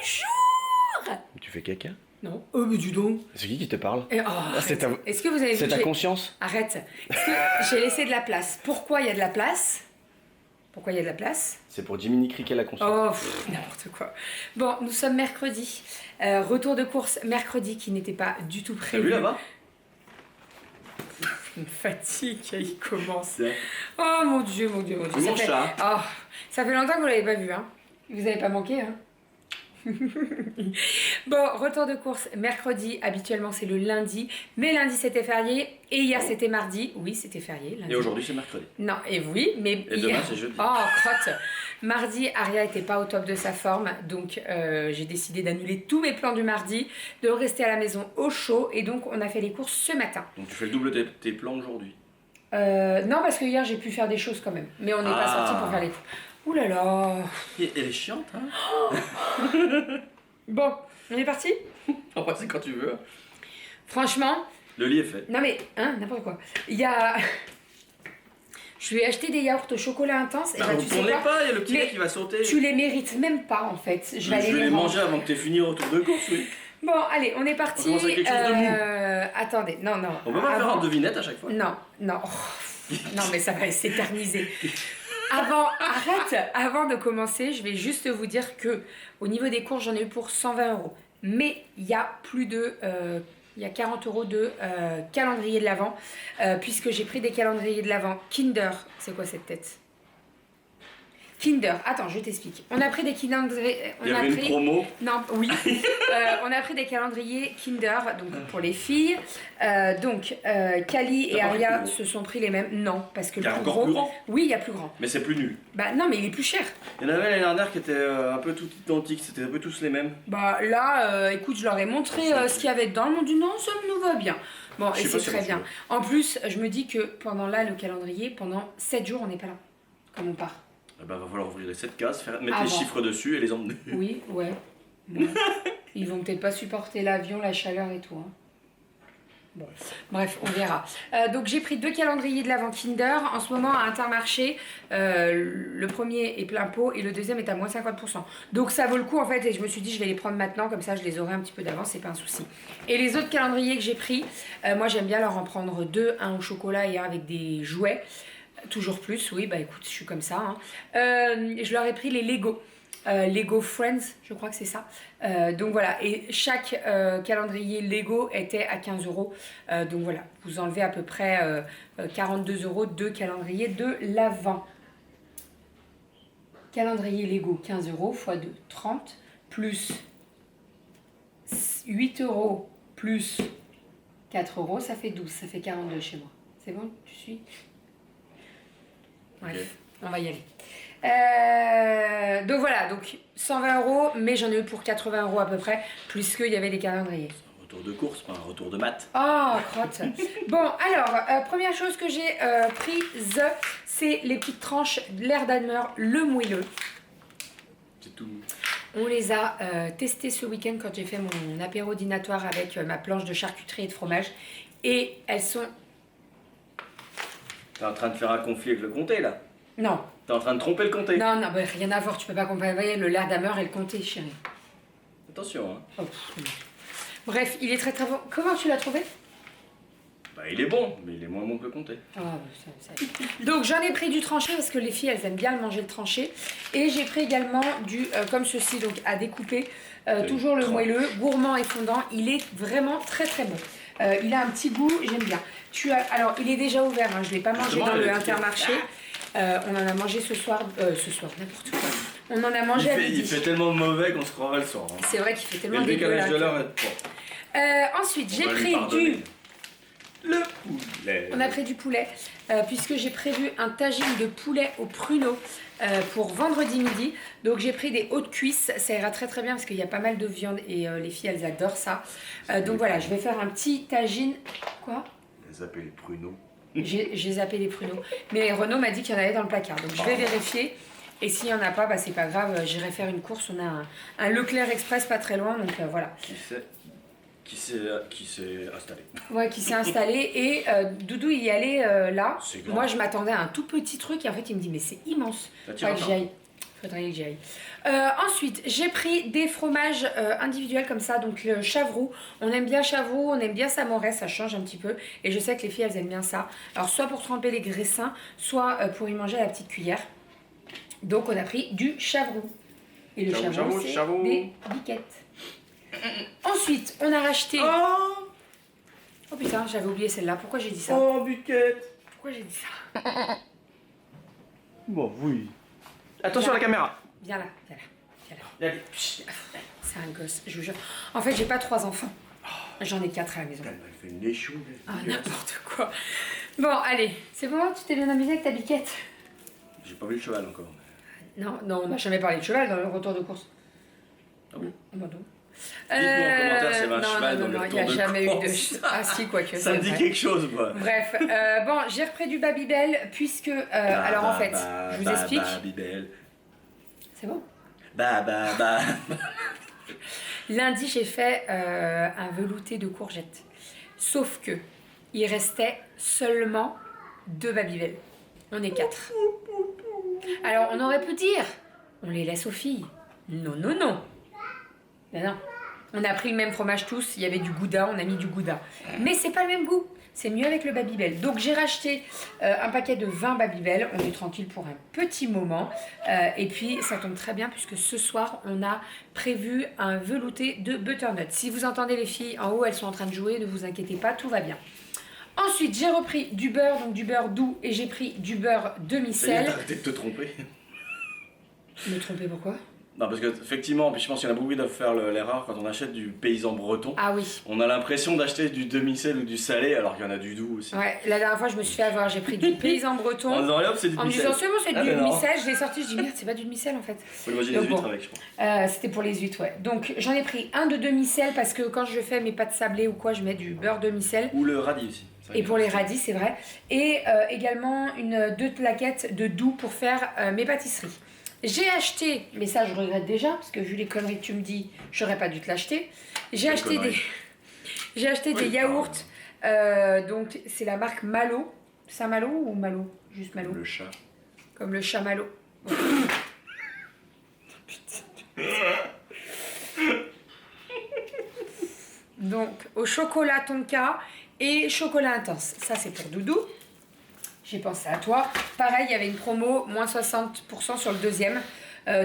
Bonjour. Tu fais caca? Non. Oh, mais dis donc. C'est qui te parle? C'est ta... Est-ce que vous avez vu? C'est ta conscience? Arrête. Est-ce que j'ai laissé de la place? Pourquoi il y a de la place? Pourquoi il y a de la place? C'est pour Jiminy Cricket la conscience. Oh, n'importe quoi. Bon, nous sommes mercredi. Retour de course mercredi qui n'était pas du tout prévu. T'as vu là-bas? Une fatigue, il commence. Oh mon dieu, mon dieu, mon dieu. Mon chat. Oh, ça fait longtemps que vous l'avez pas vu, hein. Vous n'avez pas manqué, hein. Bon, retour de course mercredi, habituellement c'est le lundi, mais lundi c'était férié et hier c'était mardi. Oui, c'était férié. Lundi. Et aujourd'hui c'est mercredi. Non, et oui, mais et demain c'est jeudi. Oh, crotte. Mardi, Aria était pas au top de sa forme, donc j'ai décidé d'annuler tous mes plans du mardi, de rester à la maison au chaud, et donc on a fait les courses ce matin. Donc tu fais le double de tes plans aujourd'hui? Non, parce que hier j'ai pu faire des choses quand même, mais on n'est pas sorti pour faire les courses. Ouh là là. Elle est chiante, hein. Bon, on est parti? On va passer quand tu veux. Franchement... Le lit est fait. Non mais, hein, n'importe quoi. Il y a... Je lui ai acheté des yaourts au chocolat intense. Et bah, tu sais quoi, pas, il y a le petit lait qui va sauter. Tu les mérites même pas en fait. Je vais les manger avant que tu aies fini au retour de course, oui. Bon, allez, on est parti. On commence avec quelque chose de mou. Attendez, non. On peut pas faire en devinette à chaque fois? Non. Non, mais ça va s'éterniser. Avant de commencer, je vais juste vous dire que au niveau des courses, j'en ai eu pour 120 €. Mais il y a plus de... il y a 40 € de calendrier de l'Avent, puisque j'ai pris des calendriers de l'Avent Kinder. C'est quoi cette tête? Kinder, attends, je t'explique. On a pris des calendriers... Il y avait une promo? Non, oui. On a pris des calendriers Kinder, donc pour les filles. Kali et Aria se sont pris les mêmes. Non, parce que il y a encore plus grand? Oui, il y a plus grand. Mais c'est plus nul. Bah non, mais il est plus cher. Il y en avait l'année dernière qui étaient un peu tout identiques, c'était un peu tous les mêmes. Bah là, écoute, je leur ai montré ce qu'il y avait dedans. Ils m'ont dit non, ça nous va bien. Bon, et c'est très bien. En plus, je me dis que pendant là, le calendrier, pendant 7 jours, on n'est pas là, comme on part. Eh ben, va falloir ouvrir les 7 cases, mettre les chiffres dessus et les emmener. Oui, ouais. Bon. Ils vont peut-être pas supporter l'avion, la chaleur et tout. Hein. Bon, bref, on verra. Donc j'ai pris 2 calendriers de l'Avent Kinder. En ce moment, à Intermarché, le premier est plein pot et le deuxième est à moins 50%. Donc ça vaut le coup en fait, et je me suis dit je vais les prendre maintenant, comme ça je les aurai un petit peu d'avance, c'est pas un souci. Et les autres calendriers que j'ai pris, moi j'aime bien leur en prendre 2, un au chocolat et un avec des jouets. Toujours plus, oui, bah écoute, je suis comme ça. Hein. Je leur ai pris les Lego. Lego Friends, je crois que c'est ça. Donc voilà, et chaque calendrier Lego était à 15 €. Donc voilà, vous enlevez à peu près 42 € de calendrier de l'Avent. Calendrier Lego, 15 € x 2, 30, plus 8 € plus 4 €, ça fait 12, ça fait 42 chez moi. C'est bon, tu suis? Bref, okay. On va y aller. Donc voilà, donc 120 €, mais j'en ai eu pour 80 € à peu près, puisqu'il y avait les calendriers. Un retour de course, pas un retour de maths. Oh, crotte. Bon, alors, première chose que j'ai prise, c'est les petites tranches l'air d'Almer, le moelleux. C'est tout. On les a testées ce week-end quand j'ai fait mon apéro dînatoire avec ma planche de charcuterie et de fromage. Et elles sont... T'es en train de faire un conflit avec le comté là? Non. T'es en train de tromper le comté? Non, bah, rien à voir, tu peux pas comparer le l'air d'Almer et le comté, chérie. Attention, hein. Oh, bref, il est très très bon. Comment tu l'as trouvé? Bah il est bon, mais il est moins bon que le comté. Ah, ça. Donc j'en ai pris du tranché parce que les filles elles aiment bien le manger le tranché. Et j'ai pris également du comme ceci, donc à découper. Toujours le moelleux, gourmand et fondant. Il est vraiment très très bon. Il a un petit goût, j'aime bien. Alors il est déjà ouvert, hein, je ne l'ai pas mangé dans le Intermarché. On en a mangé ce soir, n'importe quoi. On en a mangé à midi. Il fait tellement mauvais qu'on se croirait le soir. Hein. C'est vrai qu'il fait tellement dégueulasse. Le décalage de l'heure est ensuite, j'ai pris le poulet. On a pris du poulet, puisque j'ai prévu un tagine de poulet au pruneau pour vendredi midi. Donc j'ai pris des hautes cuisses, ça ira très très bien parce qu'il y a pas mal de viande et les filles elles adorent ça. Donc voilà, je vais faire un petit tagine. Quoi? Les appeler les pruneaux. J'ai zappé les pruneaux. Mais Renaud m'a dit qu'il y en avait dans le placard. Donc je vais vérifier. Et s'il n'y en a pas, bah, c'est pas grave, j'irai faire une course. On a un Leclerc Express pas très loin. Donc voilà. Qui s'est installé. Ouais, qui s'est installé. Et Doudou, il y allait là. Moi, je m'attendais à un tout petit truc. Et en fait, il me dit, mais c'est immense. Faudrait Faudrait que j'y aille. Ensuite, j'ai pris des fromages individuels comme ça, donc le Chavroux. On aime bien Chavroux, on aime bien Samoret, ça change un petit peu. Et je sais que les filles, elles aiment bien ça. Alors, soit pour tremper les graissins, soit pour y manger à la petite cuillère. Donc, on a pris du Chavroux. Et le Chavroux, c'est des biquettes. Ensuite, on a racheté... Oh putain, j'avais oublié celle-là. Pourquoi j'ai dit ça? Oh, biquette. Pourquoi j'ai dit ça? Bon, oui. Attention à la caméra. Viens là, viens là. Viens là. Allez. C'est un gosse, je vous jure. En fait, j'ai pas 3 enfants. J'en ai 4 à la maison. Elle fait une léchou. Ah, n'importe quoi. Bon, allez, c'est bon, tu t'es bien amusé avec ta biquette? J'ai pas vu le cheval encore. Non, non, on n'a jamais parlé de cheval dans le retour de course. Ah bon? Bah non. Dites-nous en commentaire s'il y avait un cheval dans le il n'y a retour de jamais eu course. de... Ah si, quoique, Ça me dit vrai. quelque chose, moi. Bref, bon, j'ai repris du Babybel puisque... alors en fait, je vous explique... Babybel. C'est bon? Bah. Lundi, j'ai fait un velouté de courgettes. Sauf que il restait seulement 2 Babybel. On est 4. Alors, on aurait pu dire, on les laisse aux filles. Non, non, non. Mais non. On a pris le même fromage tous, il y avait du gouda, on a mis du gouda. Mais c'est pas le même goût, c'est mieux avec le Babybel. Donc j'ai racheté un paquet de 20 Babybel, on est tranquille pour un petit moment. Et puis ça tombe très bien puisque ce soir on a prévu un velouté de butternut. Si vous entendez les filles en haut, elles sont en train de jouer, ne vous inquiétez pas, tout va bien. Ensuite j'ai repris du beurre, donc du beurre doux, et j'ai pris du beurre demi-sel. Arrêtez de te tromper. Me tromper pourquoi? Non, parce que effectivement, puis je pense qu'il y en a beaucoup qui doivent faire l'erreur quand on achète du paysan breton. Ah oui. On a l'impression d'acheter du demi-sel ou du salé alors qu'il y en a du doux aussi. Ouais, la dernière fois je me suis fait avoir, j'ai pris du paysan breton. En disant, hop, c'est du En me demi-sel. disant, c'est bon, c'est Ah, du mais non. demi-sel, je l'ai sorti, je dis merde, c'est pas du demi-sel en fait. Faut le manger Donc les huîtres bon. avec, je crois. C'était pour les huîtres, ouais. Donc j'en ai pris un de demi-sel parce que quand je fais mes pâtes sablées ou quoi, je mets du beurre demi-sel. Ou le radis aussi. Et pour les radis, c'est vrai. Et également 2 plaquettes de doux pour faire mes pâtisseries. J'ai acheté, mais ça je regrette déjà, parce que vu les conneries que tu me dis, j'aurais pas dû te l'acheter. J'ai acheté des yaourts, donc c'est la marque Malo. Saint-Malo ou Malo? Juste Malo. Le chat. Comme le chat Malo. Donc au chocolat tonka et chocolat intense. Ça c'est pour Doudou. J'ai pensé à toi. Pareil, il y avait une promo, moins 60% sur le deuxième.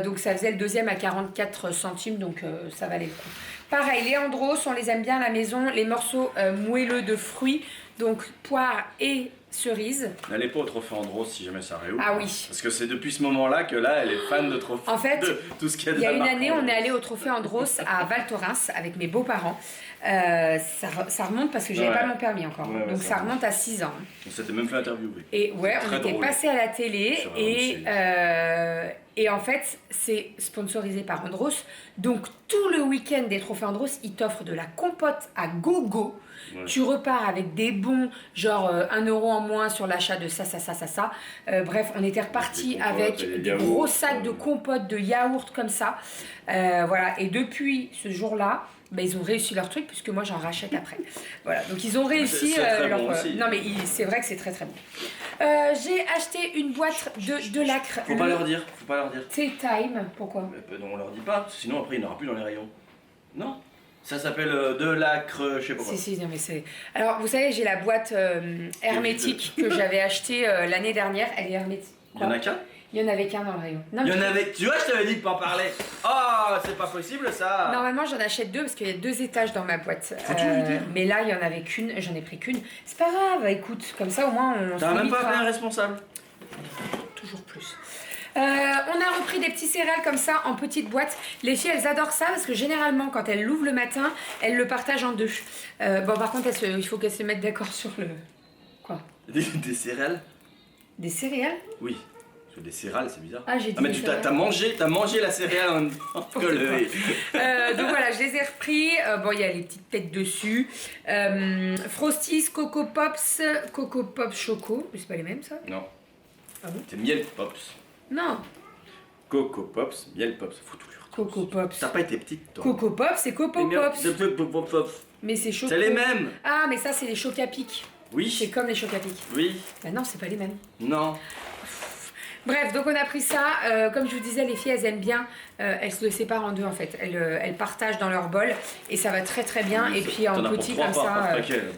Donc ça faisait le deuxième à 44 centimes, donc ça valait le coup. Pareil, les Andros, on les aime bien à la maison. Les morceaux moelleux de fruits, donc poire et cerise. N'allez pas au trophée Andros si jamais ça réouvre. Ah oui. Parce que c'est depuis ce moment-là que là, elle est fan de trophée. En fait, de tout ce qu'il y a de il y a la une marque année, on Andros. est allé au trophée Andros à Val Thorens avec mes beaux-parents. Ça remonte parce que j'avais pas mon permis encore. Ouais, donc ça remonte à 6 ans. On s'était même fait interviewer. Et ouais, on Très était drôle. passé à la télé Sur et en fait, c'est sponsorisé par Andros. Donc tout le week-end des trophées Andros, ils t'offrent de la compote à gogo. Ouais. Tu repars avec des bons, genre 1 euro en moins sur l'achat de ça. Bref, on était reparti Des compotes et avec des des yaourts, gros sacs de compote, de yaourt comme ça. Voilà, et depuis ce jour-là, bah, ils ont réussi leur truc puisque moi j'en rachète après. Voilà, donc ils ont réussi C'est très leur... bon aussi. Non mais c'est vrai que c'est très très bon. J'ai acheté une boîte de lacre. Faut pas leur dire, faut pas leur dire. Tea Time, pourquoi? Mais non, on leur dit pas, sinon après il n'y en aura plus dans les rayons. Non. Ça s'appelle de l'acre, je sais pas quoi. Si, non mais c'est... Alors vous savez, j'ai la boîte hermétique que j'avais achetée l'année dernière. Elle est hermétique. Il y en a qu'un? Il y en avait qu'un dans le rayon. Non, Il y mais- en avait. Tu vois, je t'avais dit de pas en parler. Oh, c'est pas possible ça. Normalement, j'en achète 2 parce qu'il y a 2 étages dans ma boîte. Faut-tu lui dire Mais là, il y en avait qu'une, j'en ai pris qu'une. C'est pas grave, écoute, comme ça au moins on T'as même pas limitera. appelé un responsable. Toujours plus. On a repris des petits céréales comme ça en petites boîtes. Les filles, elles adorent ça parce que généralement, quand elles l'ouvrent le matin, elles le partagent en 2. Bon, par contre, il faut qu'elles se mettent d'accord sur le... Quoi? Des céréales? Des céréales? Oui. Parce que des céréales, c'est bizarre. Ah, j'ai dit mais des tu céréales. t'as mangé la céréale en même temps que le. Donc voilà, je les ai repris. Bon, il y a les petites têtes dessus. Frosties, Coco Pops Choco. Mais c'est pas les mêmes, ça? Non. Ah bon? C'est miel pops. Non. Coco pops, miel pops. Faut tout lui redire. Coco Pops. T'as pas été petite, toi. Coco Pops, c'est Coco Pops. Mais c'est choco. C'est les mêmes. Ah, mais ça, c'est les chocs à pic. C'est Oui. comme les chocs à pic. Oui. Bah non, c'est pas les mêmes. Non. Bref, donc on a pris ça. Comme je vous disais, les filles, elles aiment bien. Elles se le séparent en deux en fait. Elles partagent dans leur bol et ça va très très bien. Oui, et puis en petit comme ça.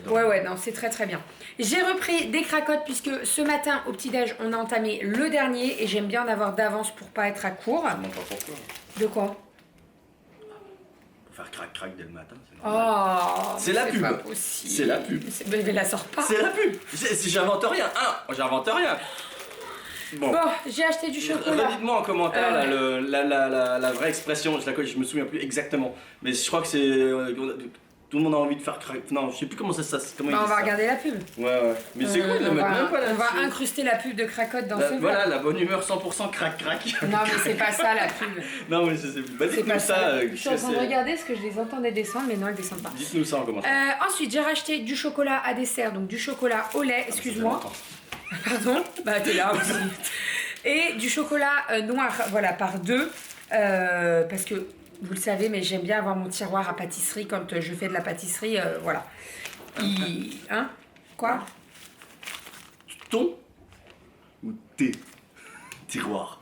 Ouais, non, c'est très très bien. J'ai repris des cracottes puisque ce matin au petit-déj, on a entamé le dernier et j'aime bien en avoir d'avance pour pas être à court. Je ne pas pourquoi. De quoi? Pour faire crac-crac dès le matin, c'est normal. Oh, c'est la pub. C'est la pub. Mais la sort pas. C'est la pub. J'invente rien. J'invente rien. Bon, j'ai acheté du chocolat. Redites-moi en commentaire la vraie expression, je me souviens plus exactement. Mais je crois que c'est. Tout le monde a envie de faire crack. Non, je sais plus comment ça. On va regarder la pub. Ouais. Mais c'est cool, on va incruster la pub de cracotte dans ce vlog. Voilà, la bonne humeur 100% crac-crac. Non, mais c'est pas ça la pub. Non, mais je sais plus. Dites-nous ça. Je suis en train de regarder ce que je les entendais descendre, mais non, elles descendent pas. Dites-nous ça en commentaire. Ensuite, j'ai racheté du chocolat à dessert, donc du chocolat au lait, excuse-moi. Pardon? Bah, t'es là aussi. Et du chocolat noir, voilà, par deux. Parce que vous le savez, mais j'aime bien avoir mon tiroir à pâtisserie quand je fais de la pâtisserie, voilà. Hein? Quoi? Ton ou tes tiroirs?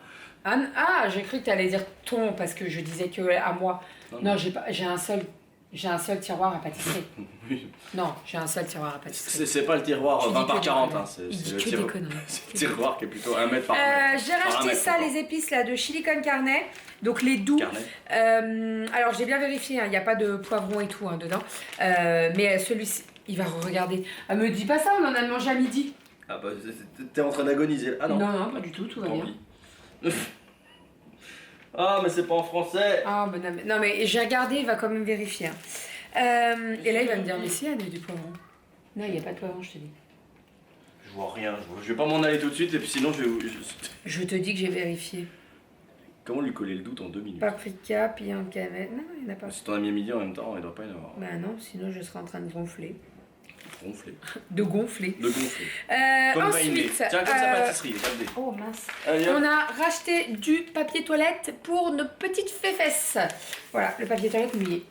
J'ai cru que tu allais dire ton parce que je disais que à moi. Non, j'ai un seul tiroir à pâtisserie. Oui. Non, j'ai un seul tiroir à pâtisserie. C'est pas le tiroir 20 par 40, hein, c'est le tiroir qui est plutôt 1 mètre par 1 mètre. J'ai racheté ça, les épices là de chili con carne, donc les doux. Alors j'ai bien vérifié, il n'y a pas de poivron et tout dedans. Mais celui-ci, il va regarder. Me dis pas ça, on en a mangé à midi. Ah bah t'es en train d'agoniser. Ah non. Non, pas du tout, tout va bien. Ah mais c'est pas en français. Ah bah non mais j'ai regardé, il va quand même vérifier. Et là il va me dire mais si, il y a du poivron. Non, il n'y a pas de poivron, je te dis. Je vois rien, je vais pas m'en aller tout de suite et puis sinon je vais... Je te dis que j'ai vérifié. Comment lui coller le doute en 2 minutes? Paprika, piment de cannelle, non, il n'y en a pas. Si t'en as mis à midi en même temps, il doit pas y en avoir. Bah non, sinon je serais en train de gonfler. Gonfler. De gonfler. Comme ensuite, tiens, comme sa pâtisserie, regardez. Oh mince. Allez, on a racheté du papier toilette pour nos petites fesses. Voilà, le papier toilette mouillé.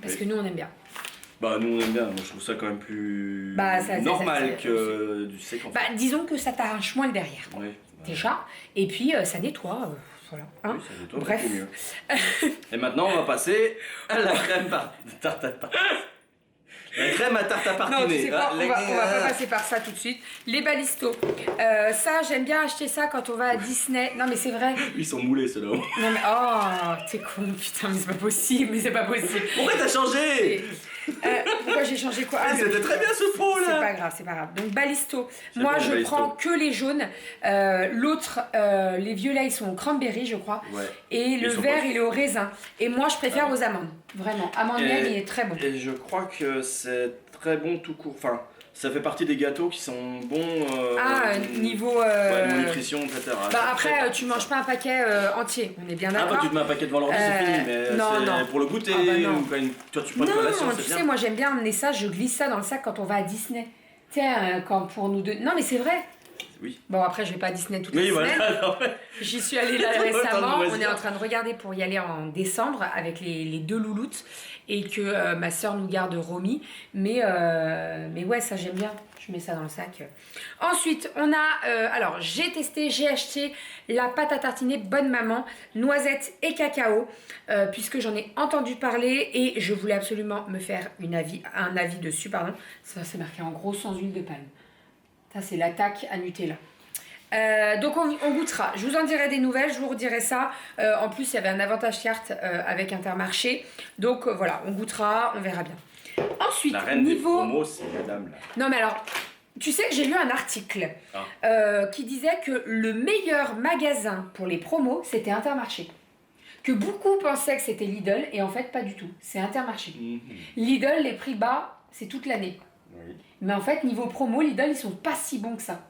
Parce que nous on aime bien. Bah nous on aime bien, moi je trouve ça quand même plus normal que du sec en fait. Bah disons que ça t'arrache moins le derrière. Oui. Déjà. Et puis ça nettoie. Voilà. Hein, oui, ça nettoie. bref. Beaucoup mieux. Et maintenant on va passer à la crème tarte à tarte. La crème à tarte à tartiner. Non, tu sais quoi, on va pas passer par ça tout de suite. Les balistos. Ça, j'aime bien acheter ça quand on va à Disney. Non, mais c'est vrai. Ils sont moulés ceux-là. Non, mais oh, t'es con, putain, mais c'est pas possible, Pourquoi t'as changé? Pourquoi j'ai changé quoi? C'était très bien ce pot là. C'est pas grave. Donc balisto. Moi, je prends que les jaunes. L'autre, les violets, ils sont au cranberry, je crois. Ouais. Et le vert, il est au raisin. Et moi, je préfère aux amandes. Vraiment. Amande miel, il est très bon. Et je crois que c'est très bon tout court. Enfin, ça fait partie des gâteaux qui sont bons. Niveau nutrition, etc. Bah après, tu manges pas un paquet entier, on est bien d'accord. Ah bah tu te mets un paquet devant l'ordi, c'est fini, mais non. pour le goûter, ou quand toi tu prends une collation, c'est bien. Tu sais, moi j'aime bien emmener ça, je glisse ça dans le sac quand on va à Disney. Tiens, quand pour nous deux. Non mais c'est vrai. Oui. Bon après je vais pas à Disney toutes les semaines. Voilà, J'y suis allée là récemment, on est en train de regarder pour y aller en décembre avec les deux louloutes et que ma soeur nous garde Romy. Mais ouais, ça j'aime bien. Je mets ça dans le sac. Ensuite, on a... alors, j'ai acheté la pâte à tartiner Bonne Maman, noisettes et cacao, puisque j'en ai entendu parler et je voulais absolument me faire un avis dessus, pardon. Ça, c'est marqué en gros sans huile de palme. Ça, c'est l'attaque à Nutella. Donc, on goûtera. Je vous en dirai des nouvelles, je vous redirai ça. En plus, il y avait un avantage carte avec Intermarché. Donc, voilà, on goûtera, on verra bien. Ensuite, la reine des promos, c'est madame là. Non mais alors, tu sais que j'ai lu un article qui disait que le meilleur magasin pour les promos, c'était Intermarché. Que beaucoup pensaient que c'était Lidl et en fait pas du tout, c'est Intermarché. Lidl, les prix bas, c'est toute l'année. Oui. Mais en fait, niveau promo, Lidl, ils sont pas si bons que ça.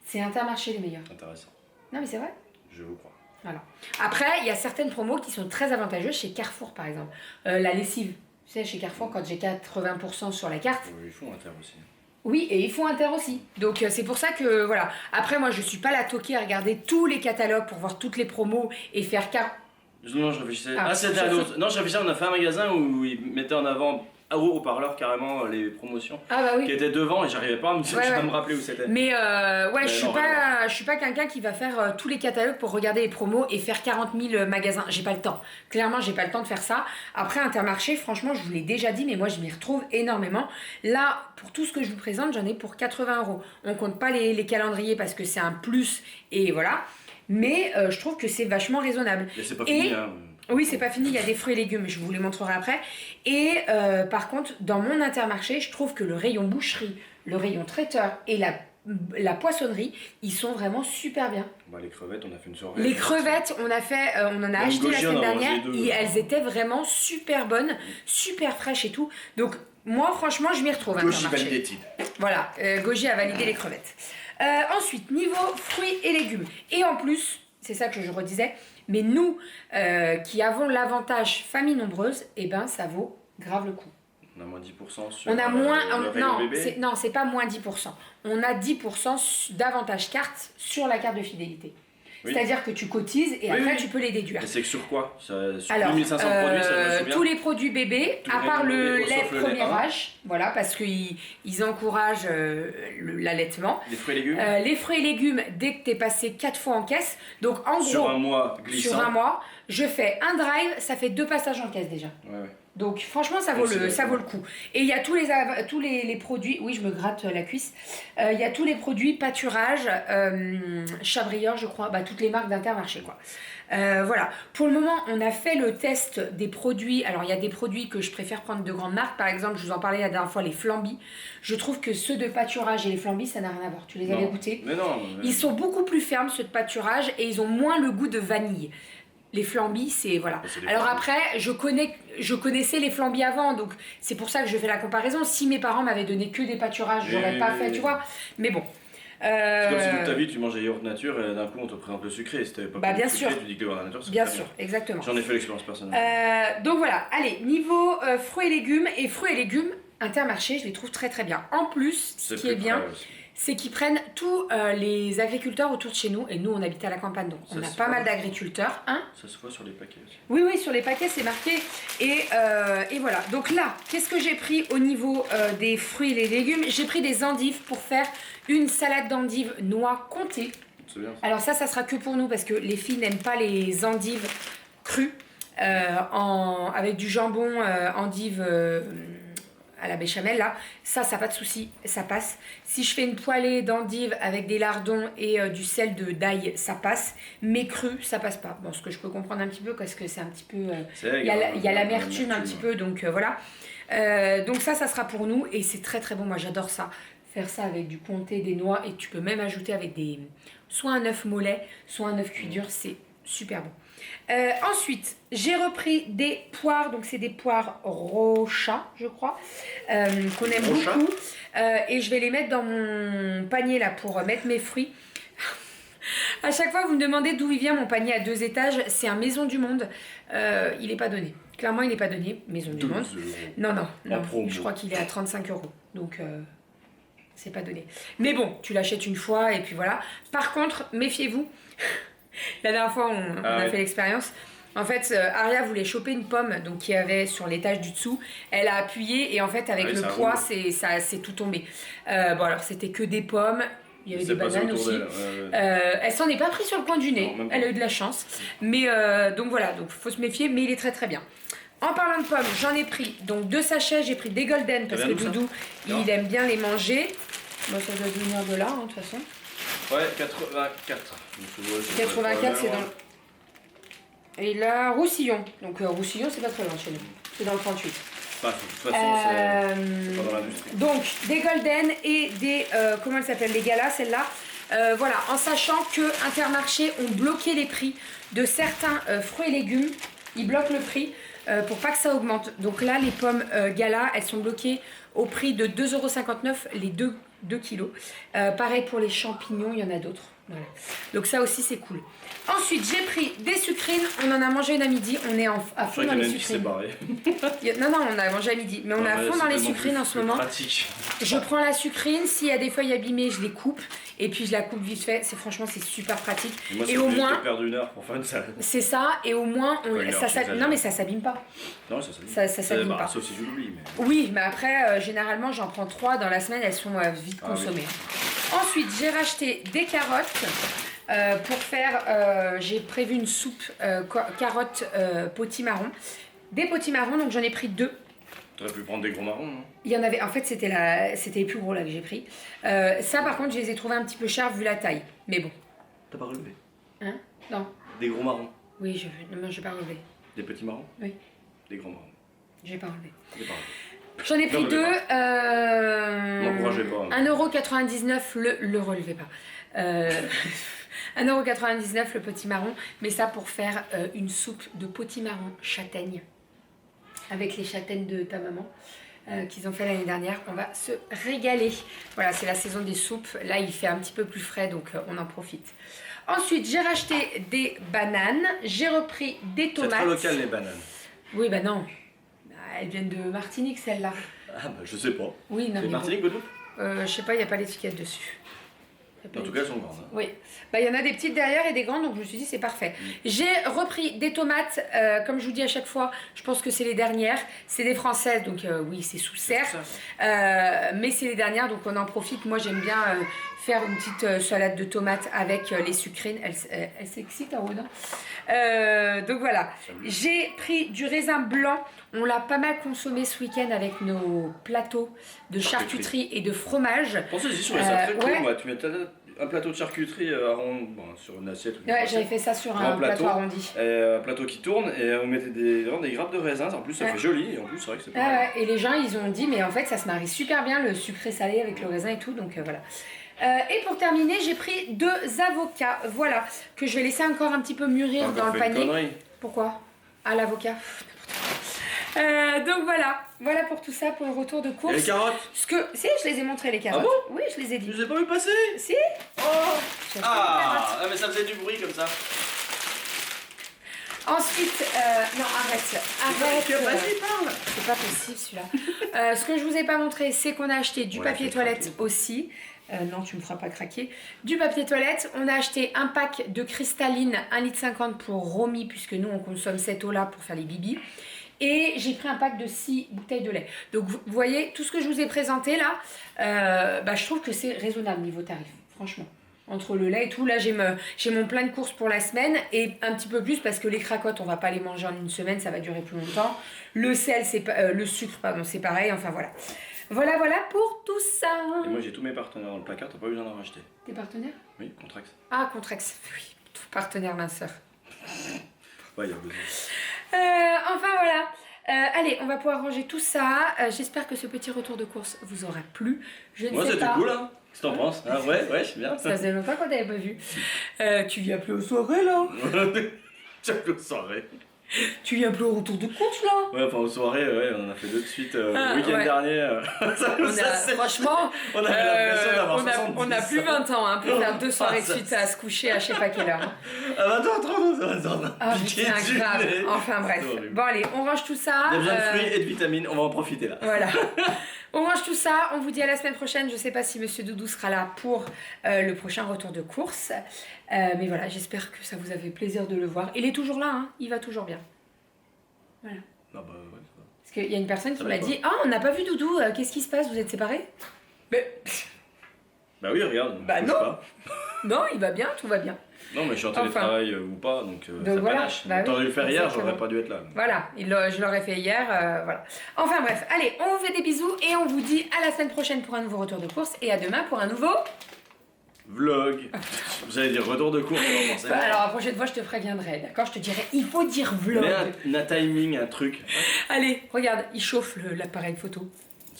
C'est Intermarché les meilleurs. Intéressant. Non mais c'est vrai. Je vous crois. Voilà. Après, il y a certaines promos qui sont très avantageuses chez Carrefour par exemple. La lessive. Tu sais, chez Carrefour, quand j'ai 80% sur la carte... Ils font Inter aussi. Oui, et ils font Inter aussi. Donc c'est pour ça que, voilà. Après, moi, je suis pas la toquée à regarder tous les catalogues pour voir toutes les promos et faire Non, je réfléchissais. Ah, c'était à l'autre. Non, je réfléchissais, on a fait un magasin où ils mettaient en avant haut-parleur carrément les promotions Ah bah qui oui. étaient devant et j'arrivais pas à me rappeler où c'était. Mais ouais, Mais non, je suis pas quelqu'un qui va faire tous les catalogues pour regarder les promos et faire 40 000 magasins. J'ai pas le temps. Clairement, j'ai pas le temps de faire ça. Après, Intermarché, franchement, je vous l'ai déjà dit, mais moi, je m'y retrouve énormément. Là, pour tout ce que je vous présente, j'en ai pour 80 €. On compte pas les calendriers parce que c'est un plus et voilà. Mais je trouve que c'est vachement raisonnable. Et c'est pas fini, hein. Oui, c'est pas fini, il y a des fruits et légumes, je vous les montrerai après. Et par contre, dans mon Intermarché, je trouve que le rayon boucherie, le rayon traiteur et la poissonnerie, ils sont vraiment super bien. Bah, les crevettes, on a fait une soirée. Les crevettes, on en a Même acheté la Goji, semaine on en a dernière, mangé deux. et elles étaient vraiment super bonnes, super fraîches et tout. Donc, moi, franchement, je m'y retrouve. Goji Intermarché. validated. Voilà, Goji a validé les crevettes. Ensuite, niveau fruits et légumes. Et en plus, c'est ça que je redisais, mais nous qui avons l'avantage famille nombreuse, eh ben ça vaut grave le coup. On a moins 10% sur On a moins, le rayon bébé. c'est pas moins 10%. On a 10% d'avantage carte sur la carte de fidélité. Oui. C'est-à-dire que tu cotises et après tu peux les déduire. Et c'est que sur quoi Sur Alors, 2500 produits, ça je me souviens. tous les produits bébés, Tous à les part rayons le bébés, lait sauf le premier lait 1. âge, voilà, parce qu'ils encouragent l'allaitement. Les fruits et légumes. Les fruits et légumes, dès que tu es passé 4 fois en caisse, donc en Sur gros, un mois glissant. sur un mois, je fais un drive, ça fait 2 passages en caisse déjà. Ouais. Donc franchement, ça vaut le coup. Et il y a tous les produits, oui, je me gratte la cuisse, il y a tous les produits pâturage, Chabrior, je crois, bah, toutes les marques d'Intermarché, quoi. Voilà. Pour le moment, on a fait le test des produits. Alors, il y a des produits que je préfère prendre de grandes marques. Par exemple, je vous en parlais la dernière fois, les flambis. Je trouve que ceux de pâturage et les flambis, ça n'a rien à voir. Tu les avais goûtés? Mais non. Ils sont beaucoup plus fermes, ceux de pâturage, et ils ont moins le goût de vanille. Les flambis, c'est voilà. Alors flambis. après, je connaissais les flambis avant, donc c'est pour ça que je fais la comparaison. Si mes parents m'avaient donné que des pâturages, j'aurais pas fait, tu vois. Mais bon. C'est comme si toute ta vie tu mangeais yaourt nature et d'un coup on te présente le sucré. Si t'avais pas Bah, pris bien le sucré, sûr. tu dis que le yaourt nature c'est Bien très sûr, bien. exactement. J'en ai fait l'expérience personnelle. Donc voilà, allez, niveau fruits et légumes, Intermarché, je les trouve très très bien. En plus, ce qui est bien, c'est qu'ils prennent tous les agriculteurs autour de chez nous, et nous on habite à la campagne, donc on a pas mal d'agriculteurs. Hein, ça se voit sur les paquets aussi. oui, sur les paquets c'est marqué. Et voilà, donc là, qu'est-ce que j'ai pris au niveau des fruits et les légumes? J'ai pris des endives pour faire une salade d'endives noix comté. C'est bien. Alors ça sera que pour nous parce que les filles n'aiment pas les endives crues avec du jambon endive à la béchamel là. Ça pas de souci, ça passe. Si je fais une poêlée d'endives avec des lardons et du sel d'ail, ça passe. Mais cru, ça passe pas. Bon, ce que je peux comprendre un petit peu parce que c'est un petit peu... Il y a l'amertume un petit peu, donc voilà. Donc ça sera pour nous et c'est très très bon. Moi j'adore ça. Faire ça avec du comté, des noix, et tu peux même ajouter avec soit un œuf mollet, soit un œuf cuit dur, c'est super bon. Ensuite, j'ai repris des poires, donc c'est des poires Rocha, je crois, qu'on aime beaucoup, et je vais les mettre dans mon panier là pour mettre mes fruits. À chaque fois, vous me demandez d'où il vient mon panier à 2 étages, c'est un Maison du Monde, il n'est pas donné. Clairement, il n'est pas donné, Maison du Monde. Non, je crois qu'il est à 35 €, donc... c'est pas donné. Mais bon, tu l'achètes une fois et puis voilà. Par contre, méfiez-vous. La dernière fois, on a fait l'expérience. En fait, Aria voulait choper une pomme donc qu'il y avait sur l'étage du dessous. Elle a appuyé et en fait, avec le poids, c'est tout tombé. Bon, alors c'était que des pommes. Il y avait des bananes aussi. Elle s'en est pas pris sur le coin du nez. Elle a eu de la chance. Mais donc voilà, donc faut se méfier, mais il est très très bien. En parlant de pommes, j'en ai pris donc 2 sachets, j'ai pris des golden parce que Doudou, il aime bien les manger. Bon, ça doit venir de là, de toute façon. Ouais, 84. 84, c'est dans... Et là, Roussillon. Donc Roussillon, c'est pas très loin chez nous. C'est dans le 38. Bah, de toute façon, c'est pas dans l'industrie. Donc, des golden et des... comment elles s'appellent? Les galas, celles-là. Voilà, en sachant que Intermarché ont bloqué les prix de certains fruits et légumes. Ils bloquent le prix. Pour pas que ça augmente. Donc là, les pommes Gala, elles sont bloquées au prix de 2,59 € les 2 kilos. Pareil pour les champignons, il y en a d'autres. Voilà. Donc ça aussi c'est cool. Ensuite j'ai pris des sucrines, on en a mangé une à midi, on est à fond dans les sucrines. Non, on a mangé à midi, mais on est à fond dans les sucrines en ce moment. Pratique. Je prends la sucrine, s'il y a des feuilles abîmées, je les coupe et puis je la coupe vite fait. Franchement c'est super pratique. Et au moins perdre une heure pour faire une salade. C'est ça, et au moins non mais ça s'abîme pas. Non, ça s'abîme. Ça s'abîme pas. Sauf si j'oublie. Mais... Oui, mais après généralement j'en prends 3 dans la semaine, elles sont vite consommées. Oui. Ensuite j'ai racheté des carottes. Pour faire, j'ai prévu une soupe carottes potimarron. Des potimarrons, donc j'en ai pris 2. T'aurais pu prendre des gros marrons, non? Il y en avait, en fait c'était les plus gros là que j'ai pris. Ça par contre je les ai trouvés un petit peu chers vu la taille, mais bon. T'as pas relevé? Hein? Non. Des gros marrons? Oui, j'ai pas relevé. Des petits marrons? Oui. Des grands marrons? J'ai pas relevé. J'en ai pris 2. N'encouragez pas. 1,99 €, le relevez pas. 1,99 € le potimarron, mais ça pour faire une soupe de potimarron châtaigne avec les châtaignes de ta maman qu'ils ont fait l'année dernière. On va se régaler. Voilà, c'est la saison des soupes. Là, il fait un petit peu plus frais, donc on en profite. Ensuite, j'ai racheté des bananes. J'ai repris des tomates. C'est très local les bananes. Oui, bah non. Elles viennent de Martinique, celles-là. Ah bah je sais pas. Oui, non. C'est Martinique, Guadeloupe? Je sais pas, il n'y a pas l'étiquette dessus. En tout cas, elles sont grandes. Hein. Oui, bah, y en a des petites derrière et des grandes, donc je me suis dit c'est parfait. J'ai repris des tomates, comme je vous dis à chaque fois, je pense que c'est les dernières. C'est des françaises, donc oui, c'est sous serre. Mais c'est les dernières, donc on en profite. Moi, j'aime bien faire une petite salade de tomates avec les sucrines. Elle s'excite en haut, non? Donc voilà, j'ai pris du raisin blanc. On l'a pas mal consommé ce week-end avec nos plateaux de charcuterie et de fromage. Pensez-y sur les très cool, moi. Tu mets un plateau de charcuterie sur une assiette. Ouais, j'avais fait ça sur un plateau arrondi. Un plateau qui tourne et on mettait des grappes de raisin. En plus, ça fait joli. Et en plus, c'est vrai que c'est pas mal. Et les gens, ils ont dit, mais en fait, ça se marie super bien le sucré salé avec le raisin et tout. Donc voilà. Et pour terminer, j'ai pris 2 avocats, voilà, que je vais laisser encore un petit peu mûrir dans le panier. Pourquoi? Ah, l'avocat. Donc voilà pour tout ça, pour le retour de course. Et les carottes? Si, je les ai montrées les carottes. Ah bon? Oui, je les ai dit. Je les ai pas vu passer? Si. Oh. Mais ça faisait du bruit comme ça. Ensuite, non, arrête. Vas-y, parle. C'est pas possible celui-là. Ce que je vous ai pas montré, c'est qu'on a acheté du papier toilette aussi. Non, tu me feras pas craquer. Du papier toilette, on a acheté un pack de cristalline 1,50 litre pour Romy, puisque nous on consomme cette eau-là pour faire les bibis. Et j'ai pris un pack de 6 bouteilles de lait. Donc vous voyez, tout ce que je vous ai présenté là, je trouve que c'est raisonnable niveau tarif, franchement. Entre le lait et tout, là j'ai mon plein de courses pour la semaine et un petit peu plus parce que les cracottes, on va pas les manger en une semaine, ça va durer plus longtemps. Le sel, le sucre, pardon, c'est pareil, enfin voilà. Voilà pour tout ça. Et moi j'ai tous mes partenaires dans le placard, t'as pas besoin d'en racheter. Tes partenaires? Oui, Contrax. Ah, Contrax, oui, partenaire ma soeur. Ouais, il y a besoin. Enfin voilà. Allez, on va pouvoir ranger tout ça. J'espère que ce petit retour de course vous aura plu. Je ne sais pas. Moi c'était cool, hein. Qu'est-ce que t'en penses? Ouais, c'est bien. Ça faisait longtemps qu'on t'avait pas vu. Tu viens plus aux soirées là? Tu viens plus aux soirées. Tu viens plus au retour de course là? Ouais, enfin aux soirées, on en a fait 2 de suite le week-end dernier. Franchement, on a l'impression d'avoir 70. On a plus 20 ans hein, pour faire 2 soirées de suite à se coucher à je sais pas quelle heure. À 20h30, ça va. Ah putain, grave. Enfin bref. Bon allez, on range tout ça. Il y a besoin de fruits et de vitamines, on va en profiter là. Voilà. On range tout ça, on vous dit à la semaine prochaine. Je sais pas si Monsieur Doudou sera là pour le prochain retour de course. Mais voilà, j'espère que ça vous a fait plaisir de le voir. Il est toujours là, hein, il va toujours bien. Voilà. Ah bah ouais, ça va. Parce qu'il y a une personne qui m'a dit « Ah, on n'a pas vu Doudou, qu'est-ce qui se passe? Vous êtes séparés ?» Mais... Bah oui, regarde. Bah non. Pas. Non, il va bien, tout va bien. Non, mais je suis en télétravail ou pas, donc ça voilà, panache. Bah T'aurais dû le faire hier, exactement. j'aurais pas dû être là. Voilà, je l'aurais fait hier, voilà. Enfin bref, allez, on vous fait des bisous et on vous dit à la semaine prochaine pour un nouveau retour de course et à demain pour un nouveau... Vlog. Vous allez dire retour de course, bah, alors la prochaine fois je te préviendrai, d'accord? Je te dirais, il faut dire vlog. Mais un timing, un truc. Allez, regarde, il chauffe l'appareil photo.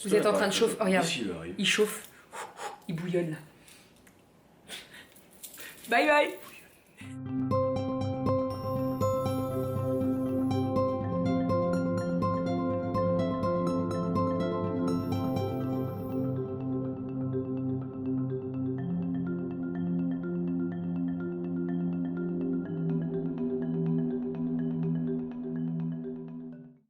Vous êtes en train de chauffer, regarde, il chauffe, il bouillonne là. Bye bye.